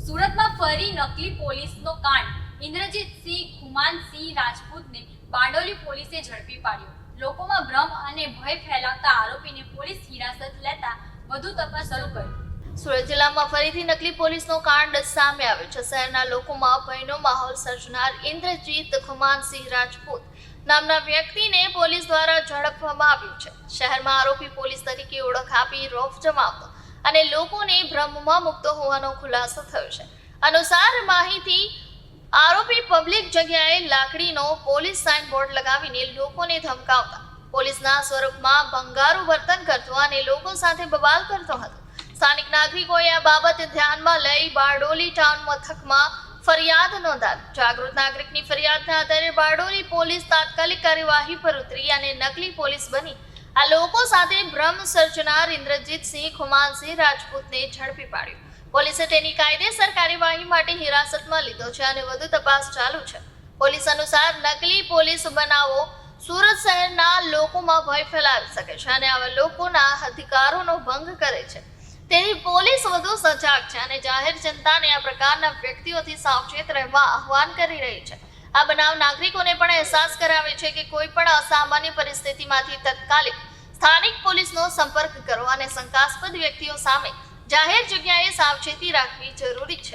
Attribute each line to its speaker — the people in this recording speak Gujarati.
Speaker 1: સુરતમાં ફરી નકલી પોલીસનો કાંડ. ઇન્દ્રજીતસિંહ ખુમાનસિંહ રાજપૂતને બારડોલી પોલીસે ઝડપી પાડ્યો. લોકોમાં ભ્રમ અને ભય ફેલાવતા આરોપીને પોલીસ હિરાસત લેતા વધુ તપાસ શરૂ કરી.
Speaker 2: સુરત જિલ્લામાં ફરીથી નકલી પોલીસનો કાંડ સામે આવ્યો છે. શહેરના લોકોમાં ભયનો માહોલ સર્જનાર ઇન્દ્રજીત ખુમાનસિંહ રાજપૂત નામના વ્યક્તિને પોલીસ દ્વારા ઝડપવામાં આવ્યું છે. શહેરમાં આરોપી પોલીસ તરીકે ઓળખ આપી રોફ જમાવતો અને લોકોને ભ્રમમાં મુકતો હોવાનો ખુલાસો થયો છે. અનુસાર માહિતી આરોપી પબ્લિક જગ્યાએ લાકડીનો પોલીસ સાઇન બોર્ડ લગાવીને લોકોને ધમકાવતા, પોલીસના સ્વરૂપમાં ભંગારું વર્તન કરતો અને લોકો સાથે બબાલ કરતો હતો. સ્થાનિક નાગરિકોએ આ બાબત ધ્યાનમાં લઈ બારડોલી ટાઉન મથકમાં ફરિયાદ નોંધાવી. જાગૃત નાગરિકની ફરિયાદના આધારે બારડોલી પોલીસ તાત્કાલિક કાર્યવાહી પર ઉતરી અને નકલી પોલીસ બની આ લોકો સાથે ભ્રમ સર્જનાર ઇન્દ્રજીતસિંહ ખુમાનસિંહ રાજપૂતને ઝડપી પાડ્યો. પોલીસે તેની કાયદેસર કાર્યવાહી માટે હિરાસતમાં લીધો છે અને વધુ તપાસ ચાલુ છે. પોલીસ અનુસાર નકલી પોલીસ બનાવો સુરત શહેરના લોકોમાં ભય ફેલાવી શકે છે અને આવા લોકોના અધિકારોનો ભંગ કરે છે. તેથી પોલીસ વધુ સજાગ છે અને જાહેર જનતાને આ પ્રકારના વ્યક્તિઓથી સાવચેત રહેવા આહવાન કરી રહી છે. આ બનાવ નાગરિકોને પણ અહેસાસ કરાવે છે કે કોઈ પણ અસામાન્ય પરિસ્થિતિમાંથી તત્કાલિક સ્થાનિક પોલીસનો સંપર્ક કરો અને શંકાસ્પદ વ્યક્તિઓ સામે જાહેર જગ્યાએ સાવચેતી રાખવી જરૂરી છે.